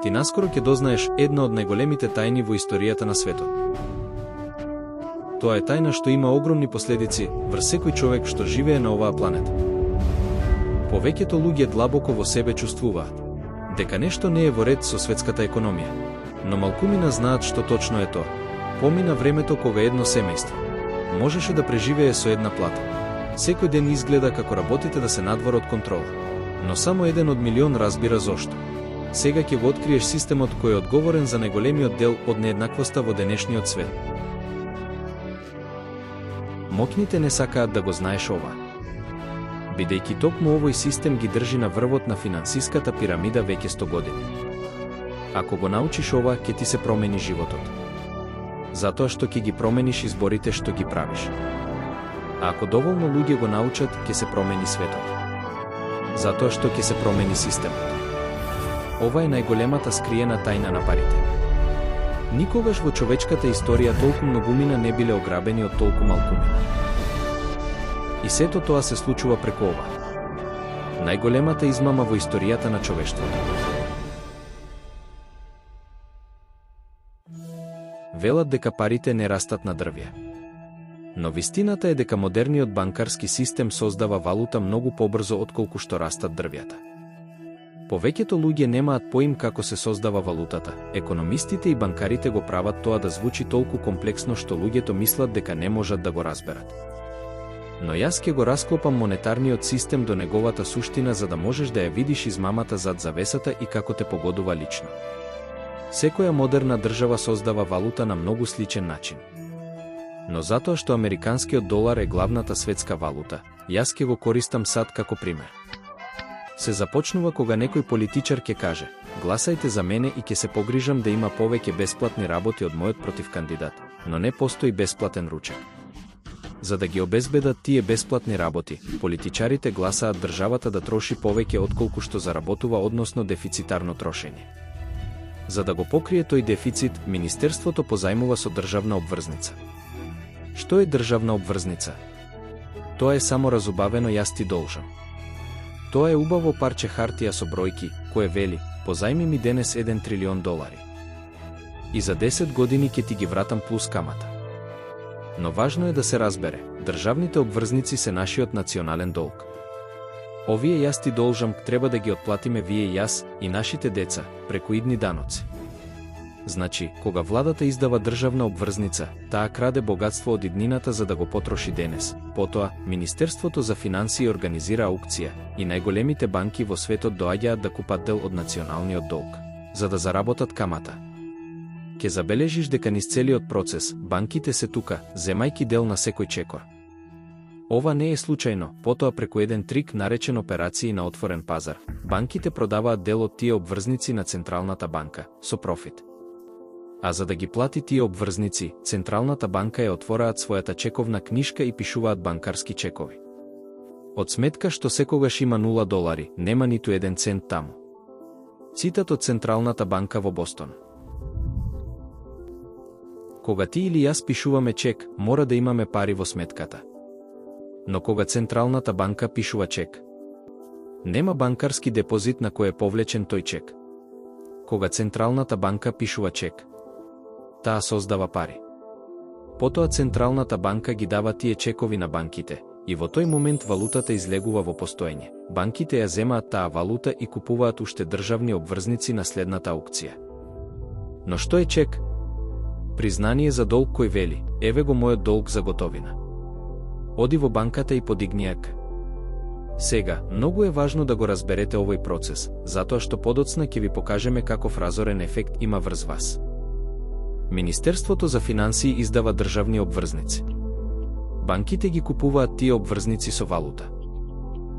Ти наскоро ќе дознаеш една од најголемите тајни во историјата на светот. Тоа е тајна што има огромни последици врз секој човек што живее на оваа планета. Повеќето луѓе длабоко во себе чувствуваат дека нешто не е во ред со светската економија, но малкумина знаат што точно е тоа. Помина времето кога едно семејство можеше да преживее со една плата. Секој ден изгледа како работите да се надвор од контрола, но само еден од милион разбира зошто. Сега ќе го откриеш системот кој е одговорен за најголемиот дел од нееднаквоста во денешниот свет. Моќните не сакаат да го знаеш ова, бидејќи токму овој систем ги држи на врвот на финансиската пирамида веќе 100 години. Ако го научиш ова, ќе ти се промени животот. Затоа што ќе ги промениш изборите што ги правиш. А ако доволно луѓе го научат, ќе се промени светот. Затоа што ќе се промени системот. Ова е најголемата скриена тајна на парите. Никогаш во човечката историја толку многумина не биле ограбени од толку малкумина. И сето тоа се случува преку ова. Најголемата измама во историјата на човештвото. Велат дека парите не растат на дрвја. Но вистината е дека модерниот банкарски систем создава валута многу побрзо отколку што растат дрвјата. Повеќето луѓе немаат поим како се создава валутата. Економистите и банкарите го прават тоа да звучи толку комплексно што луѓето мислат дека не можат да го разберат. Но јас ќе го расклопам монетарниот систем до неговата суштина за да можеш да ја видиш измамата зад завесата и како те погодува лично. Секоја модерна држава создава валута на многу сличен начин. Но затоа што американскиот долар е главната светска валута, јас ќе го користам сад како пример. Се започнува кога некој политичар ќе каже: гласајте за мене и ќе се погрижам да има повеќе бесплатни работи од мојот против кандидат, но не постои бесплатен ручек. За да ги обезбедат тие бесплатни работи, политичарите гласаат државата да троши повеќе отколку што заработува, односно дефицитарно трошење. За да го покрие тој дефицит, Министерството позајмува со државна обврзница. Што е државна обврзница? Тоа е само разубавено јас ти должам. Тоа е убаво парче хартија со бројки, кое вели: позајми ми денес 1 трилион долари. И за 10 години ќе ти ги вратам плюс камата. Но важно е да се разбере, државните обврзници се нашиот национален долг. Овие јас ти должам треба да ги отплатиме вие и јас и нашите деца преку идни даноци. Значи, кога владата издава државна обврзница, таа краде богатство од иднината за да го потроши денес. Потоа, Министерството за финансии организира аукција и најголемите банки во светот доаѓаат да купат дел од националниот долг, за да заработат камата. Ке забележиш дека низ целиот процес, банките се тука, земајки дел на секој чекор. Ова не е случајно, потоа преку еден трик наречен операции на отворен пазар, банките продаваат дел од тие обврзници на Централната банка, со профит. А за да ги плати тие обврзници, Централната банка ја отвораат својата чековна книшка и пишуваат банкарски чекови. Од сметка што секогаш има 0 долари, нема ниту 1 цент таму. Цитат од Централната банка во Бостон. Кога ти или јас пишуваме чек, мора да имаме пари во сметката. Но кога Централната банка пишува чек, нема банкарски депозит на кој е повлечен тој чек. Кога Централната банка пишува чек, таа создава пари. Потоа Централната банка ги дава тие чекови на банките, и во тој момент валутата излегува во постоење. Банките ја земаат таа валута и купуваат уште државни обврзници на следната аукција. Но што е чек? Признание за долг кој вели: еве го мојот долг за готовина. Оди во банката и подигни ак. Сега, многу е важно да го разберете овој процес, затоа што подоцна ќе ви покажеме каков разорен ефект има врз вас. Министерството за финансии издава државни обврзници. Банките ги купуваат тие обврзници со валута.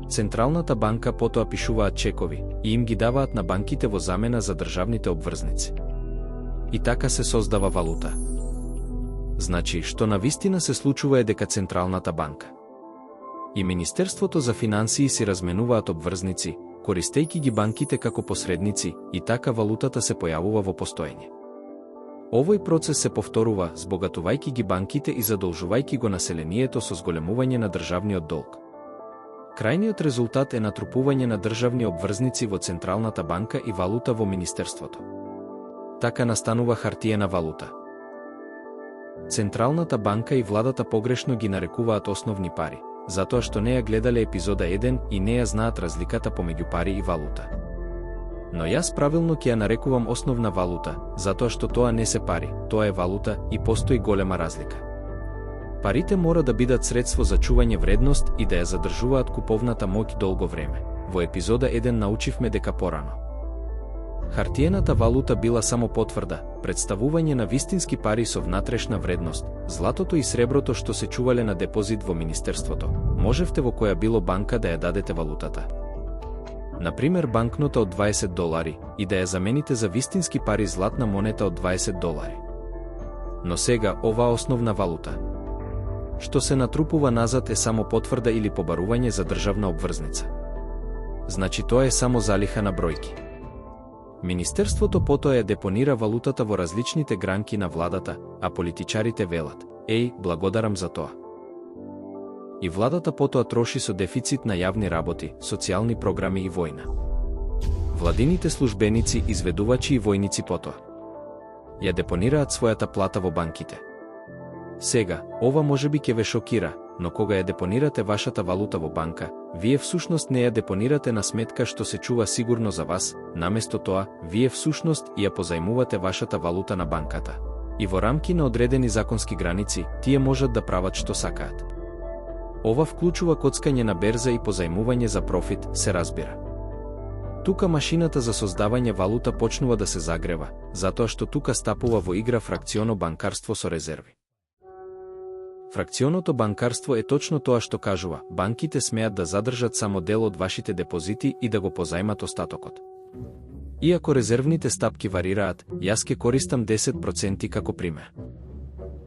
Централната банка потоа пишуваат чекови и им ги даваат на банките во замена за државните обврзници. И така се создава валута. Значи, што навистина се случува е дека Централната банка и Министерството за финансии си разменуваат обврзници, користејќи ги банките како посредници, и така валутата се појавува во постоење. Овој процес се повторува, збогатувајќи ги банките и задолжувајќи го населението со зголемување на државниот долг. Крајниот резултат е натрупување на државни обврзници во Централната банка и валута во Министерството. Така настанува хартиена валута. Централната банка и владата погрешно ги нарекуваат основни пари, затоа што не ја гледале епизода 1 и не ја знаат разликата помеѓу пари и валута. Но јас правилно ќе ја нарекувам основна валута, затоа што тоа не се пари, тоа е валута и постои голема разлика. Парите мора да бидат средство за чување вредност и да ја задржуваат куповната моќ долго време. Во епизода 1 научивме дека порано хартиената валута била само потврда, представување на вистински пари со внатрешна вредност. Златото и среброто што се чувале на депозит во Министерството, можевте во која било банка да ја дадете валутата. Например, банкнота од $20 и да ја замените за вистински пари златна монета од $20. Но сега оваа основна валута што се натрупува назад е само потврда или побарување за државна обврзница. Значи тоа е само залиха на бројки. Министерството потоа ја депонира валутата во различните гранки на владата, а политичарите велат: "Еј, благодарам за тоа." И владата потоа троши со дефицит на јавни работи, социјални програми и војна. Владините службеници, изведувачи и војници потоа ја депонираат својата плата во банките. Сега, ова можеби ќе ве шокира, но кога ја депонирате вашата валута во банка, вие всушност не ја депонирате на сметка што се чува сигурно за вас, наместо тоа, вие всушност ја позајмувате вашата валута на банката. И во рамки на одредени законски граници, тие можат да прават што сакаат. Ова вклучува коцкање на берза и позајмување за профит, се разбира. Тука машината за создавање валута почнува да се загрева, затоа што тука стапува во игра фракционо банкарство со резерви. Фракционото банкарство е точно тоа што кажува: банките смеат да задржат само дел од вашите депозити и да го позајмат остатокот. Иако резервните стапки варираат, јас ќе користам 10% како пример.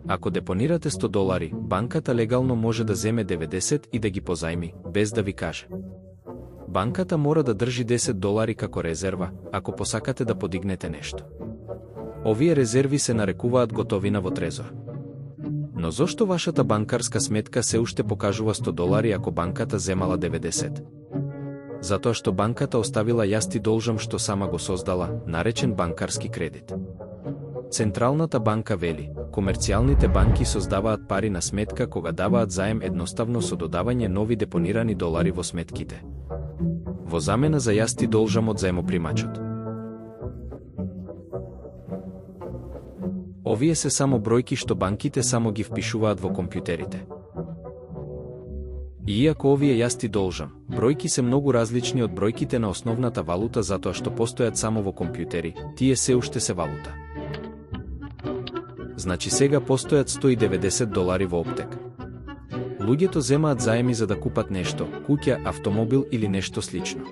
Ако депонирате $100, банката легално може да земе 90 и да ги позајми, без да ви каже. Банката мора да држи $10 како резерва, ако посакате да подигнете нешто. Овие резерви се нарекуваат готовина во трезор. Но зошто вашата банкарска сметка се уште покажува $100 ако банката земала 90? Затоа што банката оставила јас ти должам што сама го создала, наречен банкарски кредит. Централната банка вели: комерцијалните банки создаваат пари на сметка кога даваат заем едноставно со додавање нови депонирани долари во сметките. Во замена за јас ти должам од заемопримачот. Овие се само бројки што банките само ги впишуваат во компјутерите. И иако овие јас ти должам, бројки се многу различни од бројките на основната валута затоа што постојат само во компјутери, тие се уште се валута. Значи сега постојат $190 во оптек. Луѓето земаат заеми за да купат нешто, куќа, автомобил или нешто слично.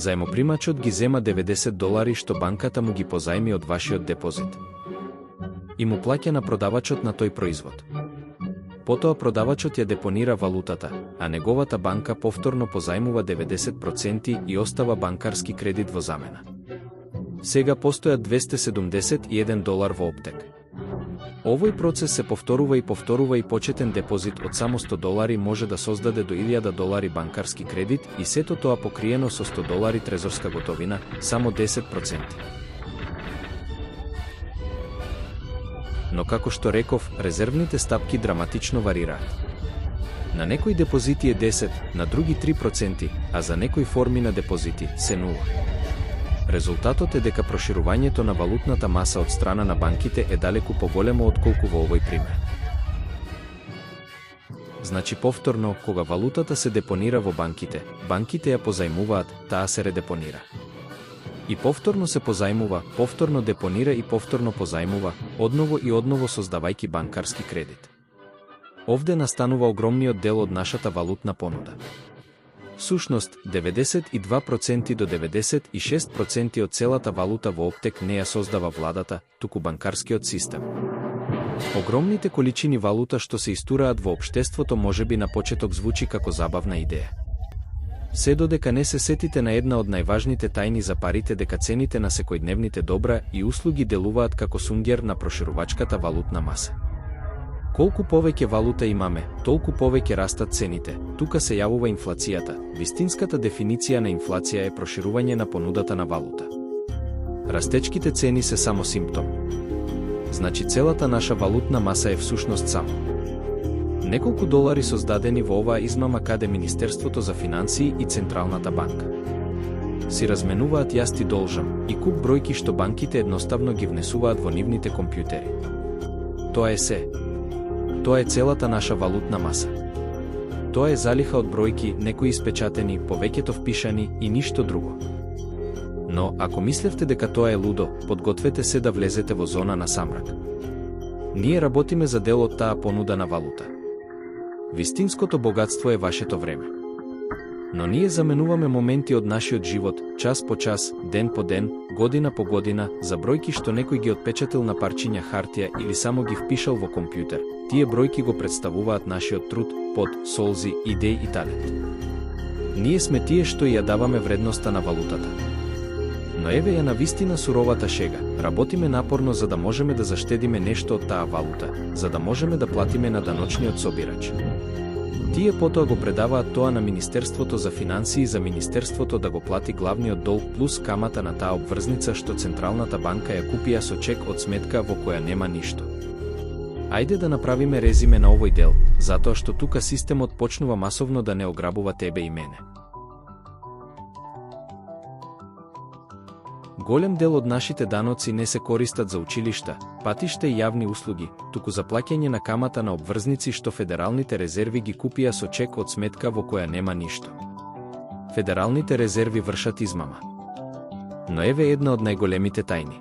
Заемопримачот ги зема $90 што банката му ги позајми од вашиот депозит. И му плаќа на продавачот на тој производ. Потоа продавачот ја депонира валутата, а неговата банка повторно позајмува 90% и остава банкарски кредит во замена. Сега постојат $271 во оптек. Овој процес се повторува и почетен депозит од само $100 може да создаде до $1000 банкарски кредит и сето тоа покриено со $100 трезорска готовина, само 10%. Но како што реков, резервните стапки драматично варираат. На некои депозити е 10, на други 3%, а за некои форми на депозити се 0. Резултатот е дека проширувањето на валутната маса од страна на банките е далеку поголемо отколку во овој пример. Значи повторно, кога валутата се депонира во банките, банките ја позајмуваат, таа се редепонира. И повторно се позајмува, повторно депонира и повторно позајмува, одново и одново создавајки банкарски кредит. Овде настанува огромниот дел од нашата валутна понуда. Всушност, 92% до 96% од целата валута во оптек не ја создава владата, туку банкарскиот систем. Огромните количини валута што се истураат во општеството можеби на почеток звучи како забавна идеја. Се додека не се сетите на една од најважните тајни за парите дека цените на секојдневните добра и услуги делуваат како сунгер на проширувачката валутна маса. Колку повеќе валута имаме, толку повеќе растат цените. Тука се јавува инфлацијата. Вистинската дефиниција на инфлација е проширување на понудата на валута. Растечките цени се само симптом. Значи целата наша валутна маса е всушност само неколку долари создадени во оваа измама каде Министерството за финансии и Централната банка си разменуваат јас ти должам и куп бројки што банките едноставно ги внесуваат во нивните компјутери. Тоа е се. Тоа е целата наша валутна маса. Тоа е залиха од бројки, некои испечатени, повеќето впишани и ништо друго. Но, ако мислевте дека тоа е лудо, подгответе се да влезете во зона на самрак. Ние работиме за дел од таа понуда на валута. Вистинското богатство е вашето време. Но ние заменуваме моменти од нашиот живот, час по час, ден по ден, година по година, за бројки што некој ги отпечатил на парчиња хартија или само ги впишал во компјутер. Тие бројки го представуваат нашиот труд, пот, солзи, идеи и талент. Ние сме тие што ја даваме вредноста на валутата. Но еве ја на вистина суровата шега. Работиме напорно за да можеме да заштедиме нешто од таа валута, за да можеме да платиме на даночниот собирач. Тие потоа го предаваат тоа на Министерството за финансии за Министерството да го плати главниот долг плюс камата на таа обврзница што Централната банка ја купија со чек од сметка во која нема ништо. Ајде да направиме резиме на овој дел, затоа што тука системот почнува масовно да не ограбува тебе и мене. Голем дел од нашите даноци не се користат за училишта, патишта и јавни услуги, туку за плаќање на камата на обврзници што федералните резерви ги купија со чек од сметка во која нема ништо. Федералните резерви вршат измама. Но еве една од најголемите тајни.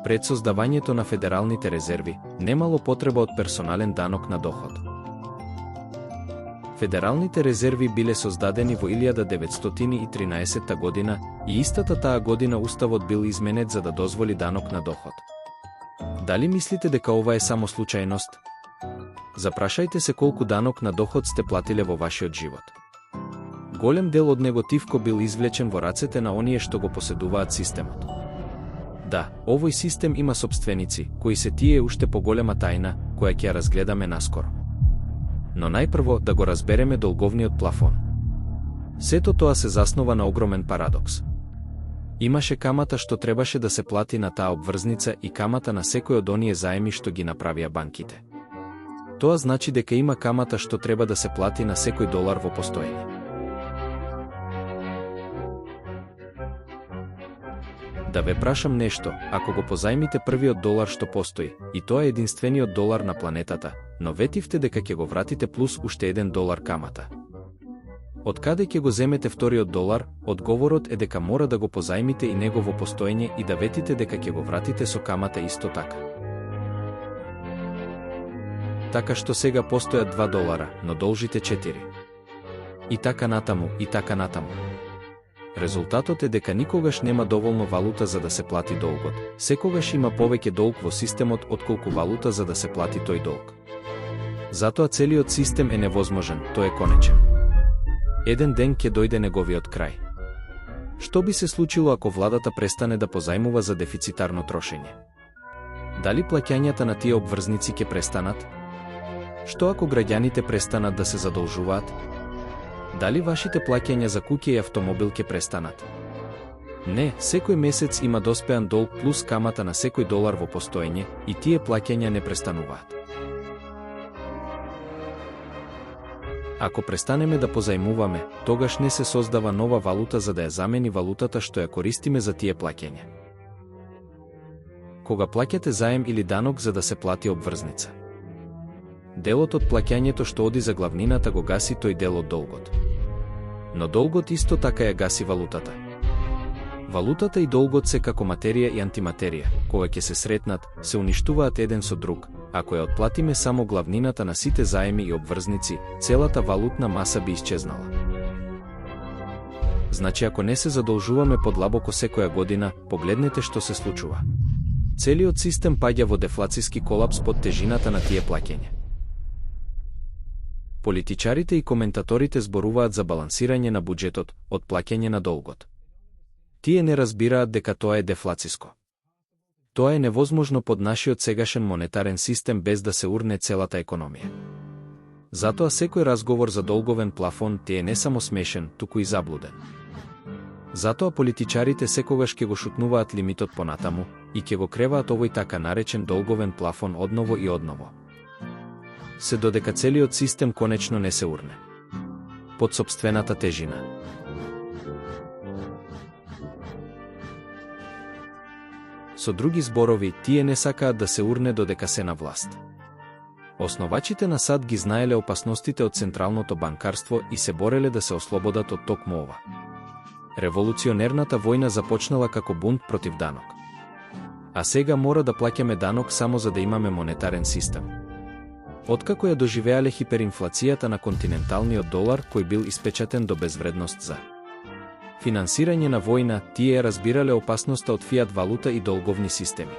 Пред создавањето на федералните резерви, немало потреба од персонален данок на доход. Федералните резерви биле создадени во 1913 година и истата таа година уставот бил изменет за да дозволи данок на доход. Дали мислите дека ова е само случајност? Запрашајте се колку данок на доход сте платиле во вашиот живот. Голем дел од него тивко бил извлечен во рацете на оние што го поседуваат системот. Да, овој систем има сопственици, кои се тие уште поголема тајна, која ќе ја разгледаме наскоро. Но најпрво да го разбереме долговниот плафон. Сето тоа се заснова на огромен парадокс. Имаше камата што требаше да се плати на таа обврзница и камата на секој од оние заеми што ги направија банките. Тоа значи дека има камата што треба да се плати на секој долар во постоење. Да ве прашам нешто, ако го позајмите првиот долар што постои, и тоа е единствениот долар на планетата, но ветивте дека ќе го вратите плюс уште $1 камата. Од каде ќе го земете вториот долар? Одговорот е дека мора да го позајмите и него во постоење и да ветите дека ќе го вратите со камата исто така. Така што сега постојат $2, но должите 4. И така натаму, и така натаму. Резултатот е дека никогаш нема доволно валута за да се плати долгот. Секогаш има повеќе долг во системот отколку валута за да се плати тој долг. Затоа целиот систем е невозможен, тој е конечен. Еден ден ќе дојде неговиот крај. Што би се случило ако владата престане да позајмува за дефицитарно трошење? Дали плаќањата на тие обврзници ќе престанат? Што ако граѓаните престанат да се задолжуваат? Дали вашите плаќања за куќа и автомобил ќе престанат? Не, секој месец има доспеан долг плюс камата на секој долар во постоење и тие плаќања не престануваат. Ако престанеме да позајмуваме, тогаш не се создава нова валута за да ја замени валутата што ја користиме за тие плаќања. Кога плаќате заем или данок за да се плати обврзница, делот од плаќањето што оди за главнината го гаси тој дел од долгот. Но долгот исто така ја гаси валутата. Валутата и долгот се како материја и антиматерија, кога ќе се сретнат, се уништуваат еден со друг. Ако ја отплатиме само главнината на сите заеми и обврзници, целата валутна маса би исчезнала. Значи ако не се задолжуваме подлабоко секоја година, погледнете што се случува. Целиот систем паѓа во дефлациски колапс под тежината на тие плаќања. Политичарите и коментаторите зборуваат за балансирање на буџетот од плаќање на долгот. Тие не разбираат дека тоа е дефлациско. Тоа е невозможно под нашиот сегашен монетарен систем без да се урне целата економија. Затоа секој разговор за долговен плафон ти е не само смешен, туку и заблуден. Затоа политичарите секогаш ќе го шутнуваат лимитот понатаму и ќе го креваат овој така наречен долговен плафон одново и одново. Се додека целиот систем конечно не се урне под сопствената тежина. Со други зборови, тие не сакаат да се урне додека се на власт. Основачите на САД ги знаеле опасностите од централното банкарство и се бореле да се ослободат од токму ова. Револуционерната војна започнала како бунт против данок. А сега мора да плаќаме данок само за да имаме монетарен систем. Откако ја доживеале хиперинфлацијата на континенталниот долар кој бил испечатен до безвредност за финансирање на војна, тие разбирале опасноста од фиат валута и долговни системи.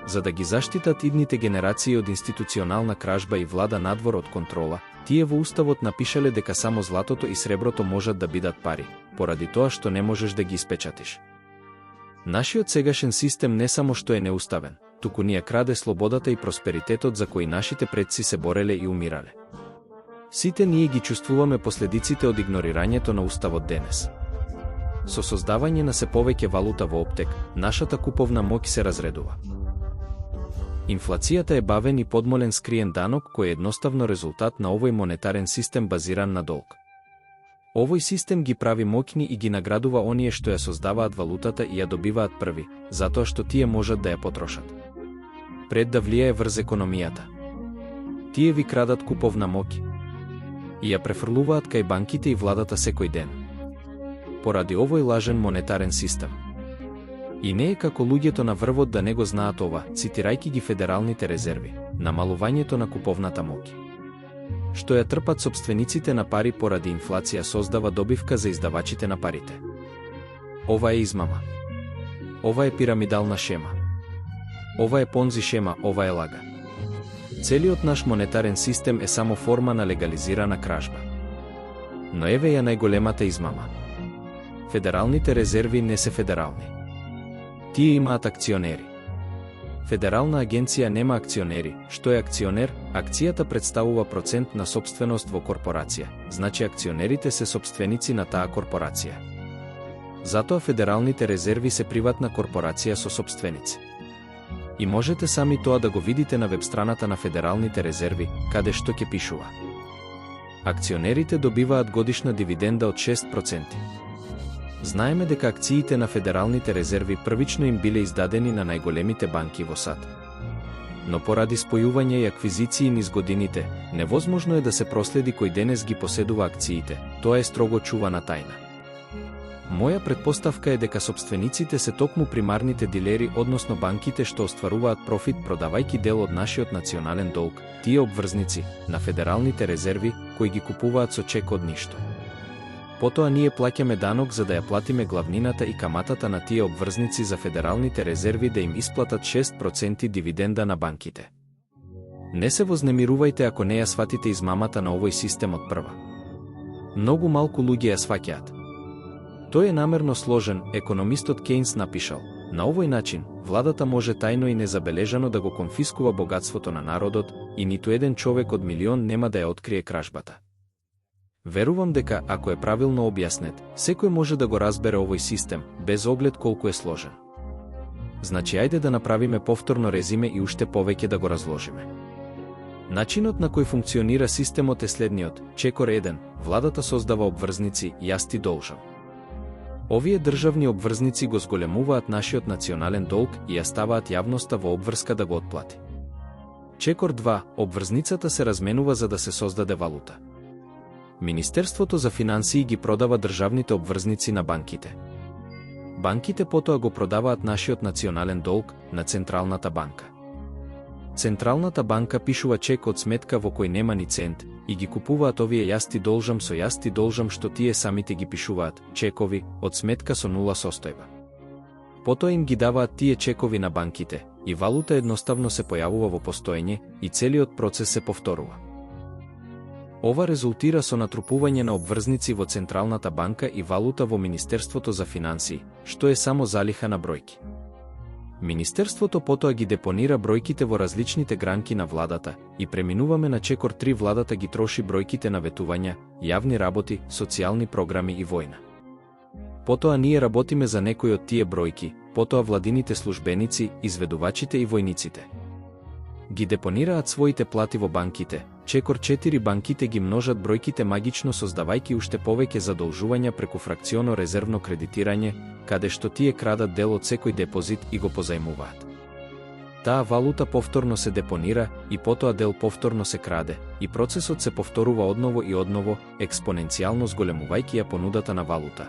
За да ги заштитат идните генерации од институционална кражба и влада надвор од контрола, тие во уставот напишале дека само златото и среброто можат да бидат пари, поради тоа што не можеш да ги испечатиш. Нашиот сегашен систем не само што е неуставен, туку ни ја краде слободата и просперитетот за кои нашите предци се бореле и умирале. Сите ние ги чувствуваме последиците од игнорирањето на уставот денес. Со создавање на се повеќе валута во оптек, нашата куповна моќ се разредува. Инфлацијата е бавен и подмолен скриен данок кој е едноставно резултат на овој монетарен систем базиран на долг. Овој систем ги прави моќни и ги наградува оние што ја создаваат валутата и ја добиваат први, затоа што тие можат да ја потрошат пред да влијае врз економијата. Тие ви крадат куповна моќ и ја префрлуваат кај банките и владата секој ден. Поради овој лажен монетарен систем. И не е како луѓето на врвот да не го знаат ова, цитирајќи ги федералните резерви, намалувањето на куповната моќ што ја трпат сопствениците на пари поради инфлација создава добивка за издавачите на парите. Ова е измама. Ова е пирамидална шема. Ова е понзи шема, ова е лага. Целиот наш монетарен систем е само форма на легализирана кражба. Но еве ја најголемата измама. Федералните резерви не се федерални. Тие имаат акционери. Федерална агенција нема акционери. Што е акционер? Акцијата представува процент на сопственост во корпорација, значи акционерите се сопственици на таа корпорација. Затоа федералните резерви се приватна корпорација со сопственици. И можете сами тоа да го видите на веб-страната на федералните резерви, каде што ќе пишува. Акционерите добиваат годишна дивиденда од 6%. Знаеме дека акциите на федералните резерви првично им биле издадени на најголемите банки во САД. Но поради спојување и аквизиции низ годините, невозможно е да се проследи кој денес ги поседува акциите, тоа е строго чувана тајна. Моја претпоставка е дека сопствениците се токму примарните дилери, односно банките што остваруваат профит продавајќи дел од нашиот национален долг, тие обврзници на федералните резерви кои ги купуваат со чек од ништо. Потоа ние плаќаме данок за да ја платиме главнината и каматата на тие обврзници за федералните резерви да им исплатат 6% дивиденда на банките. Не се вознемирувајте ако не ја сватите измамата на овој систем од прва. Многу малку луѓе ја сваќаат. Тој е намерно сложен, економистот Кейнс напишал. На овој начин, владата може тајно и незабележано да го конфискува богатството на народот и ниту еден човек од милион нема да ја открие кражбата. Верувам дека, ако е правилно објаснет, секој може да го разбере овој систем, без оглед колку е сложен. Значи, ајде да направиме повторно резиме и уште повеќе да го разложиме. Начинот на кој функционира системот е следниот. Чекор 1. Владата создава обврзници, јас ти должам. Овие државни обврзници го зголемуваат нашиот национален долг и ја ставаат јавноста во обврска да го отплати. Чекор 2. Обврзницата се разменува за да се создаде валута. Министерството за финансии ги продава државните обврзници на банките. Банките потоа го продаваат нашиот национален долг на Централната банка. Централната банка пишува чек од сметка во кој нема ни цент и ги купуваат овие јас ти должам со јас ти должам што тие самите ги пишуваат, чекови од сметка со 0 состојба. Потоа им ги даваат тие чекови на банките и валута едноставно се појавува во постоење и целиот процес се повторува. Ова резултира со натрупување на обврзници во Централната банка и валута во Министерството за финансии, што е само залиха на бројки. Министерството потоа ги депонира бројките во различните гранки на владата и преминуваме на чекор 3 владата ги троши бројките на ветувања, јавни работи, социјални програми и војна. Потоа ние работиме за некои од тие бројки, потоа владините службеници, изведувачите и војниците ги депонираат своите плати во банките, чекор 4 банките ги множат бројките магично создавајќи уште повеќе задолжувања преку фракционо резервно кредитирање, каде што тие крадат дел од секој депозит и го позајмуваат. Таа валута повторно се депонира и потоа дел повторно се краде, и процесот се повторува одново и одново, експоненцијално зголемувајќи ја понудата на валута.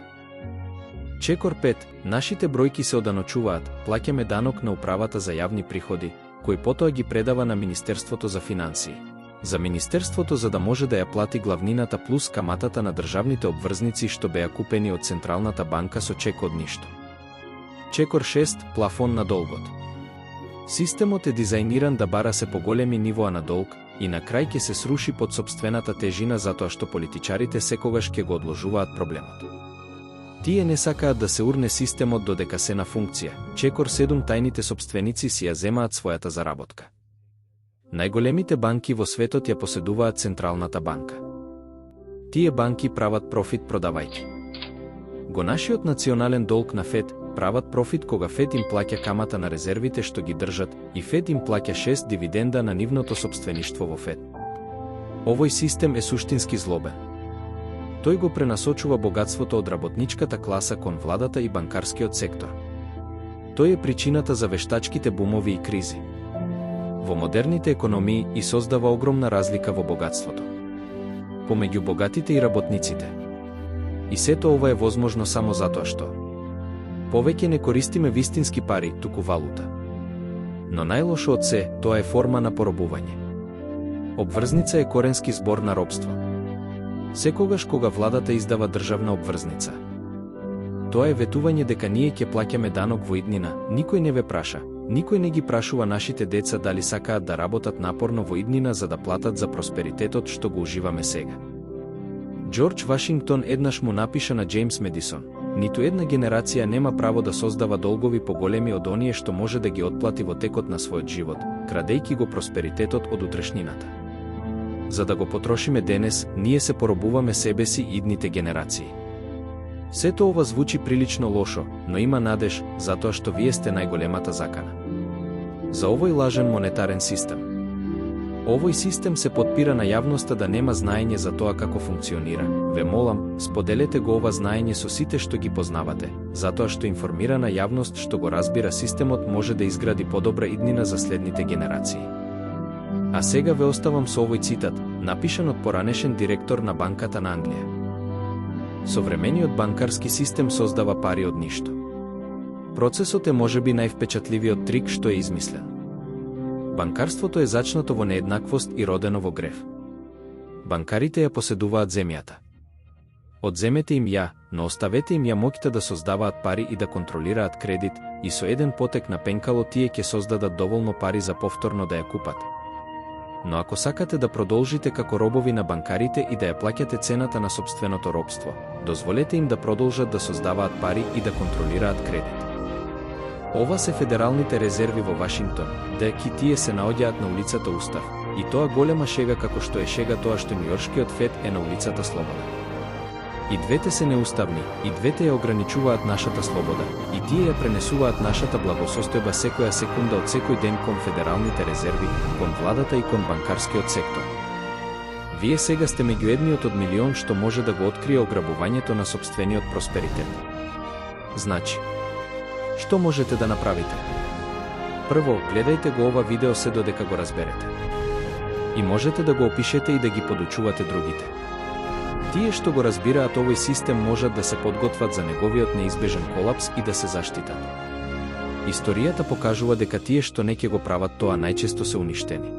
Чекор 5. Нашите бројки се оданочуваат, плаќаме данок на управата за јавни приходи, кој потоа ги предава на Министерството за финансии. За Министерството за да може да ја плати главнината плюс каматата на државните обврзници што беа купени од Централната банка со чек од ништо. Чекор 6. Плафон на долгот. Системот е дизајниран да бара се поголеми нивоа на долг и на крај ќе се сруши под сопствената тежина затоа што политичарите секогаш ќе го одложуваат проблемот. Тие не сакаат да се урне системот додека се на функција. Чекор 7. Тајните сопственици си ја земаат својата заработка. Најголемите банки во светот ја поседуваат Централната банка. Тие банки прават профит продавајќи го нашиот национален долг на ФЕД, прават профит кога ФЕД им плаќа камата на резервите што ги држат и ФЕД им плаќа 6 дивиденда на нивното сопствеништво во ФЕД. Овој систем е суштински злобен. Тој го пренасочува богатството од работничката класа кон владата и банкарскиот сектор. Тој е причината за вештачките бумови и кризи во модерните економии и создава огромна разлика во богатството помеѓу богатите и работниците. И сето ова е возможно само затоа што повеќе не користиме вистински пари, туку валута. Но најлошо од се, тоа е форма на поробување. Обврзница е коренски збор на робство. Секогаш кога владата издава државна обврзница, тоа е ветување дека ние ќе плаќаме данок во иднина, никој не ве праша. Никој не ги прашува нашите деца дали сакаат да работат напорно во иднина за да платат за просперитетот што го уживаме сега. Џорџ Вашингтон еднаш му напиша на Џејмс Медисон: ниту една генерација нема право да создава долгови поголеми од оние што може да ги отплати во текот на својот живот, крадејќи го просперитетот од утрешнината. За да го потрошиме денес, ние се поробуваме себеси и идните генерации. Сето ова звучи прилично лошо, но има надеж, затоа што вие сте најголемата закана за овој лажен монетарен систем. Овој систем се потпира на јавноста да нема знаење за тоа како функционира. Ве молам, споделете го ова знаење со сите што ги познавате, затоа што информирана јавност што го разбира системот може да изгради подобра иднина за следните генерации. А сега ве оставам со овој цитат, напишан од поранешен директор на Банката на Англија. Современиот банкарски систем создава пари од ништо. Процесот е можеби највпечатливиот трик што е измислен. Банкарството е зачнато во нееднаквост и родено во грев. Банкарите ја поседуваат земјата. Одземете им ја, но оставете им ја моќта да создаваат пари и да контролираат кредит, и со еден потек на пенкало тие ќе создадат доволно пари за повторно да ја купат. Но ако сакате да продолжите како робови на банкарите и да ја плаќате цената на сопственото робство, дозволете им да продолжат да создаваат пари и да контролираат кредит. Ова се федералните резерви во Вашингтон, деки тие се наоѓаат на улицата Устав, и тоа голема шега како што е шега тоа што Њујоршкиот ФЕД е на улицата Слобода. И двете се неуставни, и двете ја ограничуваат нашата слобода, и тие ја пренесуваат нашата благосостојба секоја секунда од секој ден кон федералните резерви, кон владата и кон банкарскиот сектор. Вие сега сте меѓу едниот од милион што може да го открие ограбувањето на сопствениот просперитет. Значи, што можете да направите? Прво, гледајте го ова видео се додека го разберете. И можете да го опишете и да ги подучувате другите. Тие што го разбираат овој систем можат да се подготват за неговиот неизбежен колапс и да се заштитат. Историјата покажува дека тие што не ќе го прават тоа најчесто се уништени.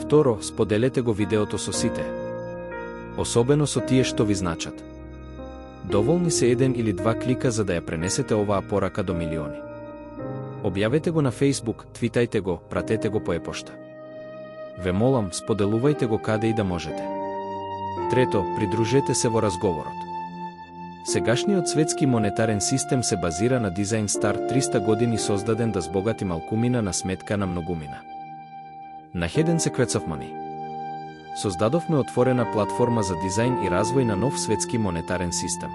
Второ, споделете го видеото со сите. Особено со тие што ви значат. Доволни се еден или два клика за да ја пренесете оваа порака до милиони. Објавете го на Facebook, твитајте го, пратете го по епошта. Ве молам, споделувајте го каде и да можете. Трето, придружете се во разговорот. Сегашниот светски монетарен систем се базира на дизајн стар 300 години создаден да збогати малкумина на сметка на многумина. На Hidden Secrets of Money создадовме отворена платформа за дизајн и развој на нов светски монетарен систем.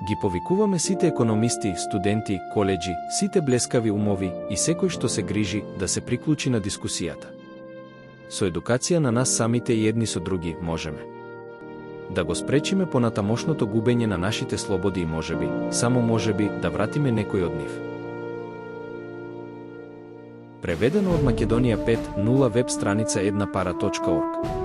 Ги повикуваме сите економисти, студенти, коледжи, сите блескави умови и секој што се грижи да се приклучи на дискусијата. Со едукација на нас самите и едни со други можеме да го спречиме понатамошното губење на нашите слободи и можеби, само можеби да вратиме некој од нив. Преведено од Македонија 5.0 веб страница 1para.org.